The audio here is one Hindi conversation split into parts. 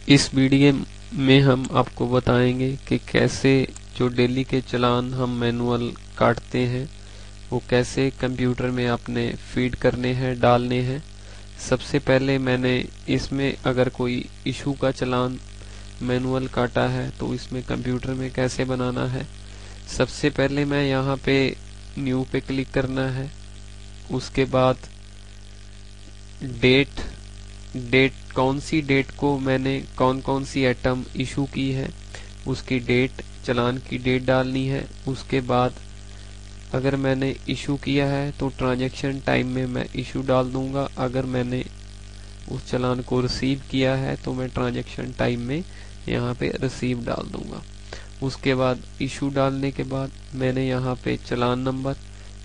इस वीडियो में हम आपको बताएंगे कि कैसे जो डेली के चालान हम मैनुअल काटते हैं वो कैसे कंप्यूटर में आपने फीड करने हैं, डालने हैं। सबसे पहले मैंने इसमें अगर कोई इशू का चालान मैनुअल काटा है तो इसमें कंप्यूटर में कैसे बनाना है। सबसे पहले मैं यहाँ पे न्यू पे क्लिक करना है। उसके बाद डेट कौन सी डेट को मैंने कौन कौन सी आइटम इशू की है उसकी डेट, चालान की डेट डालनी है। उसके बाद अगर मैंने इशू किया है तो ट्रांजैक्शन टाइम में मैं इशू डाल दूंगा। अगर मैंने उस चालान को रिसीव किया है तो मैं ट्रांजैक्शन टाइम में यहाँ पे रिसीव डाल दूंगा। उसके बाद इशू डालने के बाद मैंने यहाँ पे चालान नंबर,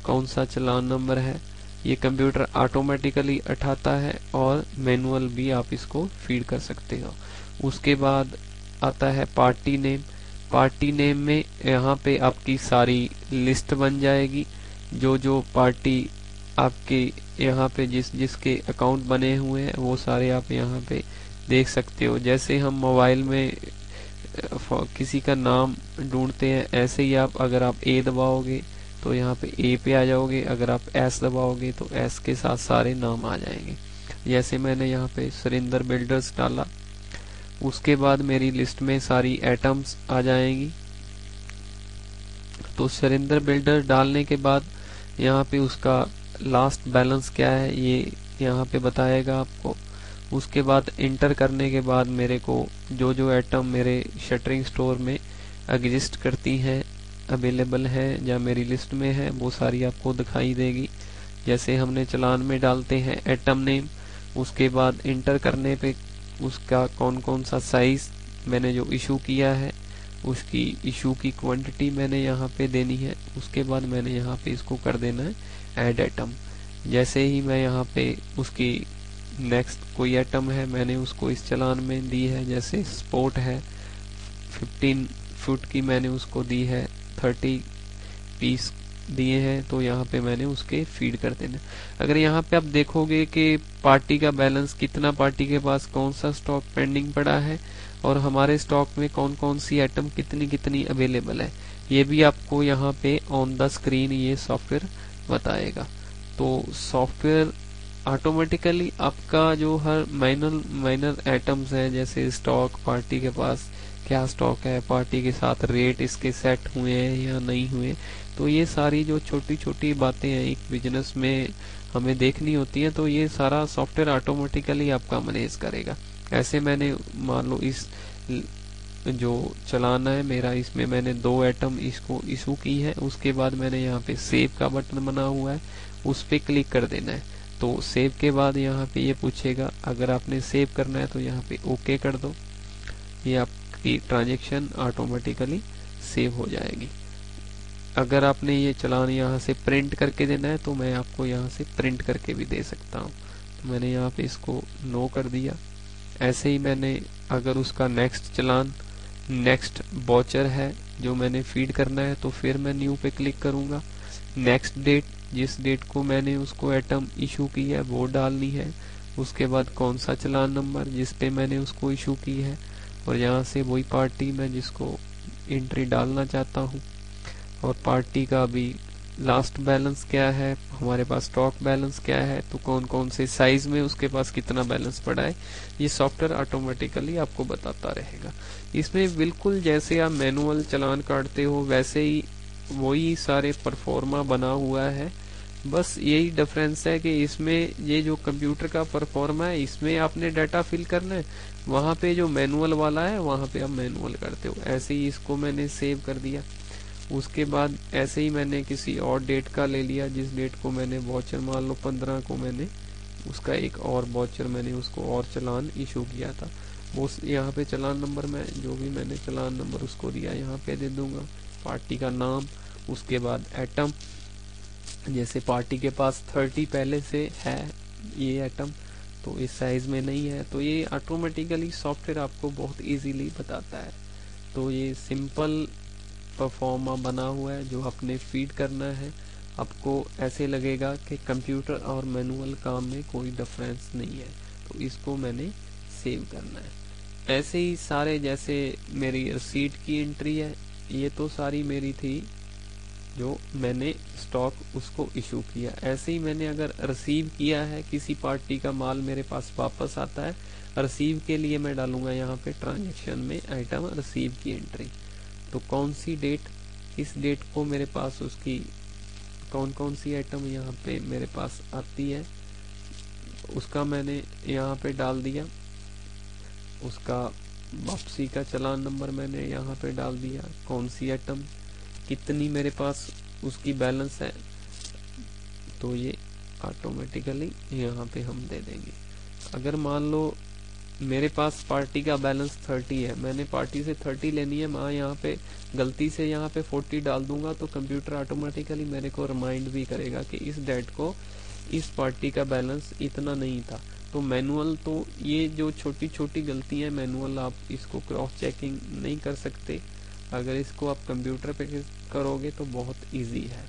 कौन सा चालान नंबर है ये कंप्यूटर ऑटोमेटिकली उठाता है और मैनुअल भी आप इसको फीड कर सकते हो। उसके बाद आता है पार्टी नेम। पार्टी नेम में यहाँ पे आपकी सारी लिस्ट बन जाएगी। जो पार्टी आपके यहाँ पे जिसके अकाउंट बने हुए हैं वो सारे आप यहाँ पे देख सकते हो। जैसे हम मोबाइल में किसी का नाम ढूंढते हैं ऐसे ही आप अगर आप ए दबाओगे तो यहाँ पे ए पे आ जाओगे, अगर आप एस दबाओगे तो एस के साथ सारे नाम आ जाएंगे। जैसे मैंने यहाँ पे सुरेंद्र बिल्डर्स डाला, उसके बाद मेरी लिस्ट में सारी आइटम्स आ जाएंगी। तो सुरेंद्र बिल्डर डालने के बाद यहाँ पे उसका लास्ट बैलेंस क्या है ये यहाँ पे बताएगा आपको। उसके बाद इंटर करने के बाद मेरे को जो आइटम मेरे शटरिंग स्टोर में एग्जिस्ट करती हैं, अवेलेबल है या मेरी लिस्ट में है, वो सारी आपको दिखाई देगी। जैसे हमने चालान में डालते हैं आइटम नेम, उसके बाद इंटर करने पे उसका कौन कौन सा साइज मैंने जो इशू किया है उसकी इशू की क्वांटिटी मैंने यहाँ पे देनी है। उसके बाद मैंने यहाँ पे इसको कर देना है ऐड आइटम। जैसे ही मैं यहाँ पे उसकी नेक्स्ट कोई आइटम है मैंने उसको इस चालान में दी है, जैसे स्पोर्ट है 15 फुट की मैंने उसको दी है, 30 पीस दिए हैं तो यहाँ पे मैंने उसके फीड कर देना। अगर यहाँ पे आप देखोगे कि पार्टी का बैलेंस कितना, पार्टी के पास कौन सा स्टॉक पेंडिंग पड़ा है और हमारे स्टॉक में कौन कौन सी आइटम कितनी कितनी अवेलेबल है, ये भी आपको यहाँ पे ऑन द स्क्रीन ये सॉफ्टवेयर बताएगा। तो सॉफ्टवेयर ऑटोमेटिकली आपका जो हर माइनर आइटम्स है जैसे स्टॉक, पार्टी के पास क्या स्टॉक है, पार्टी के साथ रेट इसके सेट हुए हैं या नहीं हुए, तो ये सारी जो छोटी छोटी बातें हैं एक बिजनेस में हमें देखनी होती है तो ये सारा सॉफ्टवेयर ऑटोमेटिकली आपका मैनेज करेगा। ऐसे मैंने मान लो इस जो चलाना है मेरा, इसमें मैंने 2 आइटम इसको इशू की है। उसके बाद मैंने यहाँ पे सेव का बटन बना हुआ है उस पे क्लिक कर देना है। तो सेव के बाद यहाँ पे ये पूछेगा, अगर आपने सेव करना है तो यहाँ पे ओके कर दो, ये आपकी ट्रांजैक्शन ऑटोमेटिकली सेव हो जाएगी। अगर आपने ये चालान यहाँ से प्रिंट करके देना है तो मैं आपको यहाँ से प्रिंट करके भी दे सकता हूँ। तो मैंने यहाँ पे इसको नो कर दिया। ऐसे ही मैंने अगर उसका नेक्स्ट चालान नेक्स्ट वॉचर है जो मैंने फीड करना है तो फिर मैं न्यू पे क्लिक करूंगा। नेक्स्ट डेट, जिस डेट को मैंने उसको आइटम इशू की है वो डालनी है। उसके बाद कौन सा चालान नंबर जिस पे मैंने उसको इशू की है और यहाँ से वही पार्टी मैं जिसको एंट्री डालना चाहता हूँ और पार्टी का भी लास्ट बैलेंस क्या है, हमारे पास स्टॉक बैलेंस क्या है, तो कौन कौन से साइज में उसके पास कितना बैलेंस पड़ा है, ये सॉफ्टवेयर ऑटोमेटिकली आपको बताता रहेगा। इसमें बिल्कुल जैसे आप मैनुअल चालान काटते हो वैसे ही वही सारे परफॉर्मा बना हुआ है। बस यही डिफरेंस है कि इसमें ये जो कंप्यूटर का परफॉर्मा है इसमें आपने डाटा फिल करना है, वहां पे जो मैनुअल वाला है वहां पे आप मैनुअल करते हो। ऐसे ही इसको मैंने सेव कर दिया। उसके बाद ऐसे ही मैंने किसी और डेट का ले लिया, जिस डेट को मैंने वॉचर मान लो 15 को मैंने उसका एक और वॉचर मैंने उसको और चालान इशू किया था, वो यहाँ पे चालान नंबर में जो भी मैंने चालान नंबर उसको दिया यहाँ पे दे दूंगा। पार्टी का नाम, उसके बाद आइटम, जैसे पार्टी के पास 30 पहले से है ये आइटम तो इस साइज में नहीं है, तो ये ऑटोमेटिकली सॉफ्टवेयर आपको बहुत इजीली बताता है। तो ये सिंपल परफॉर्मा बना हुआ है जो आपने फीड करना है। आपको ऐसे लगेगा कि कंप्यूटर और मैनुअल काम में कोई डिफरेंस नहीं है, तो इसको मैंने सेव करना है। ऐसे ही सारे, जैसे मेरी रसीट की एंट्री है, ये तो सारी मेरी थी जो मैंने स्टॉक उसको इशू किया। ऐसे ही मैंने अगर रिसीव किया है, किसी पार्टी का माल मेरे पास वापस आता है, रिसीव के लिए मैं डालूंगा यहाँ पे ट्रांजैक्शन में आइटम रिसीव की एंट्री। तो कौन सी डेट, किस डेट को मेरे पास उसकी कौन कौन सी आइटम यहाँ पे मेरे पास आती है, उसका मैंने यहाँ पे डाल दिया। उसका वापसी का चालान नंबर मैंने यहाँ पे डाल दिया। कौन सी आइटम, कितनी मेरे पास उसकी बैलेंस है, तो ये ऑटोमेटिकली यहाँ पे हम दे देंगे। अगर मान लो मेरे पास पार्टी का बैलेंस 30 है, मैंने पार्टी से 30 लेनी है, मैं यहाँ पे गलती से यहाँ पे 40 डाल दूंगा तो कंप्यूटर ऑटोमेटिकली मेरे को रिमाइंड भी करेगा कि इस डेट को इस पार्टी का बैलेंस इतना नहीं था। तो मैनुअल, तो ये जो छोटी छोटी गलतियां मैनुअल आप इसको क्रॉस चेकिंग नहीं कर सकते। अगर इसको आप कंप्यूटर पे करोगे तो बहुत इजी है।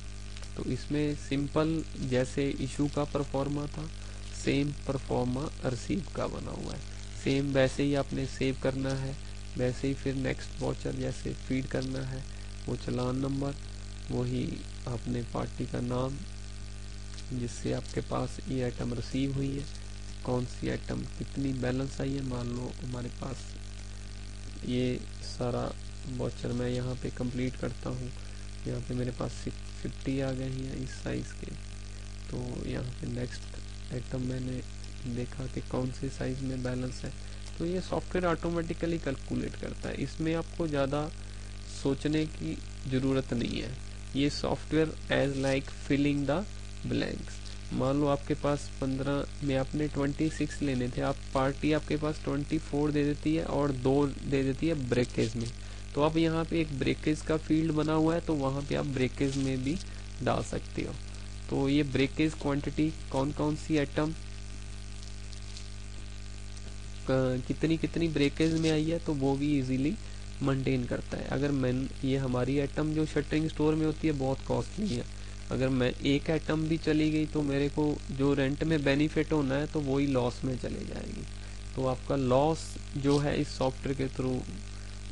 तो इसमें सिंपल जैसे इशू का परफॉर्मा था, सेम परफॉर्मा रिसीव का बना हुआ है। सेम वैसे ही आपने सेव करना है, वैसे ही फिर नेक्स्ट वाउचर जैसे फीड करना है, वो चालान नंबर, वही आपने पार्टी का नाम जिससे आपके पास ये आइटम रिसीव हुई है, कौन सी आइटम कितनी बैलेंस आई है। मान लो हमारे पास ये सारा वाउचर मैं यहाँ पे कंप्लीट करता हूँ, यहाँ पे मेरे पास 50 आ गए हैं इस साइज के। तो यहाँ पे नेक्स्ट आइटम मैंने देखा कि कौन से साइज में बैलेंस है, तो ये सॉफ्टवेयर ऑटोमेटिकली कैलकुलेट करता है। इसमें आपको ज़्यादा सोचने की ज़रूरत नहीं है। ये software as like filling the blanks. मान लो आपके पास 15 में आपने 26 लेने थे, आप पार्टी आपके पास 24 दे देती है और 2 दे देती है ब्रेकेज में, तो आप यहाँ पे एक ब्रेकेज का फील्ड बना हुआ है, तो वहाँ पे आप ब्रेकेज में भी डाल सकते हो। तो ये ब्रेकेज क्वांटिटी कौन कौन सी आइटम कितनी कितनी ब्रेकेज में आई है, तो वो भी इजीली मेंटेन करता है। अगर मैं ये हमारी आइटम जो शटरिंग स्टोर में होती है बहुत कॉस्टली है, अगर मैं एक आइटम भी चली गई तो मेरे को जो रेंट में बेनिफिट होना है तो वही लॉस में चले जाएगी। तो आपका लॉस जो है इस सॉफ्टवेयर के थ्रू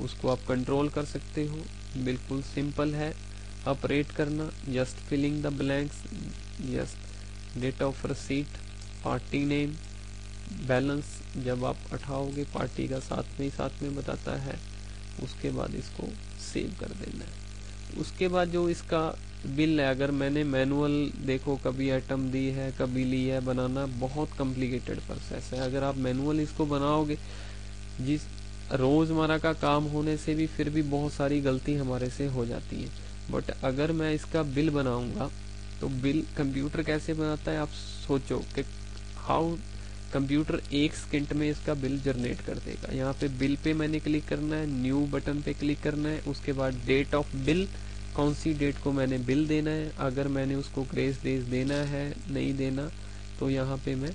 उसको आप कंट्रोल कर सकते हो। बिल्कुल सिंपल है ऑपरेट करना, just filling the blanks, just date of receipt, party name, balance जब आप उठाओगे पार्टी का साथ में बताता है। उसके बाद इसको सेव कर देना है। उसके बाद जो इसका बिल है, अगर मैंने मैनुअल देखो कभी आइटम दी है कभी ली है, बनाना बहुत कॉम्प्लिकेटेड प्रोसेस है। अगर आप मैनुअल इसको बनाओगे, जिस रोजमर्रा का काम होने से भी फिर भी बहुत सारी गलती हमारे से हो जाती है। बट अगर मैं इसका बिल बनाऊंगा तो बिल कंप्यूटर कैसे बनाता है आप सोचो कि हाउ कंप्यूटर 1 सेकंड में इसका बिल जनरेट कर देगा। यहाँ पे बिल पे मैंने क्लिक करना है, न्यू बटन पे क्लिक करना है, उसके बाद डेट ऑफ बिल, कौन सी डेट को मैंने बिल देना है, अगर मैंने उसको ग्रेस डेज देना है नहीं देना, तो यहाँ पे मैं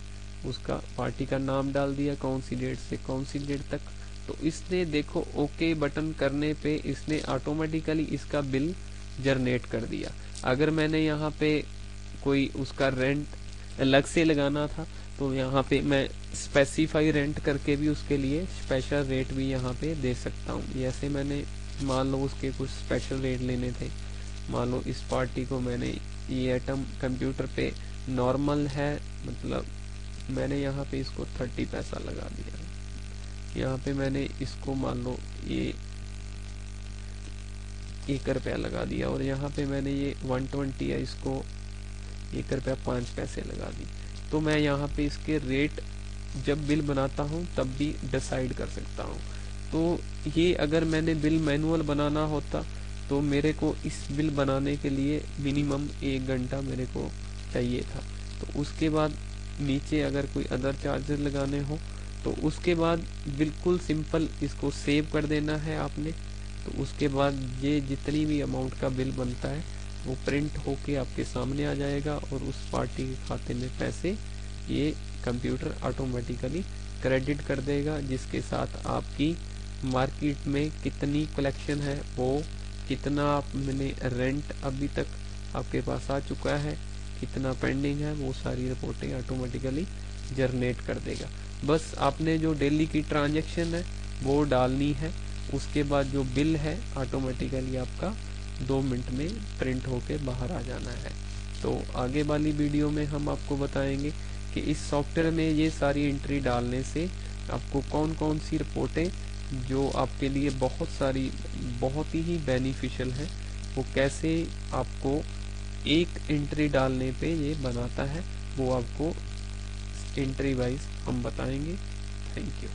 उसका पार्टी का नाम डाल दिया, कौन सी डेट से कौन सी डेट तक। तो इसने देखो ओके बटन करने पे इसने ऑटोमेटिकली इसका बिल जनरेट कर दिया। अगर मैंने यहाँ पे कोई उसका रेंट अलग से लगाना था तो यहाँ पे मैं स्पेसिफाई रेंट करके भी उसके लिए स्पेशल रेट भी यहाँ पे दे सकता हूँ। जैसे मैंने मान लो उसके कुछ स्पेशल रेट लेने थे, मान लो इस पार्टी को मैंने ये आइटम कंप्यूटर पे नॉर्मल है, मतलब मैंने यहाँ पे इसको 30 पैसा लगा दिया। यहाँ पे मैंने इसको मान लो ये 1 रुपया लगा दिया, और यहाँ पे मैंने ये 120 है, इसको 1 रुपया 5 पैसे लगा दी। तो मैं यहाँ पे इसके रेट जब बिल बनाता हूँ तब भी डिसाइड कर सकता हूँ। तो ये अगर मैंने बिल मैनुअल बनाना होता तो मेरे को इस बिल बनाने के लिए मिनिमम 1 घंटा मेरे को चाहिए था। तो उसके बाद नीचे अगर कोई अदर चार्जेस लगाने हो तो उसके बाद बिल्कुल सिंपल इसको सेव कर देना है आपने। तो उसके बाद ये जितनी भी अमाउंट का बिल बनता है वो प्रिंट होके आपके सामने आ जाएगा, और उस पार्टी के खाते में पैसे ये कंप्यूटर ऑटोमेटिकली क्रेडिट कर देगा, जिसके साथ आपकी मार्केट में कितनी कलेक्शन है, वो कितना आपने रेंट अभी तक आपके पास आ चुका है, कितना पेंडिंग है, वो सारी रिपोर्टें ऑटोमेटिकली जनरेट कर देगा। बस आपने जो डेली की ट्रांजैक्शन है वो डालनी है। उसके बाद जो बिल है ऑटोमेटिकली आपका 2 मिनट में प्रिंट होके बाहर आ जाना है। तो आगे वाली वीडियो में हम आपको बताएंगे कि इस सॉफ्टवेयर में ये सारी एंट्री डालने से आपको कौन कौन सी रिपोर्टें जो आपके लिए बहुत ही बेनिफिशियल है, वो कैसे आपको एक एंट्री डालने पे ये बनाता है, वो आपको एंट्री वाइज हम बताएंगे। Thank you.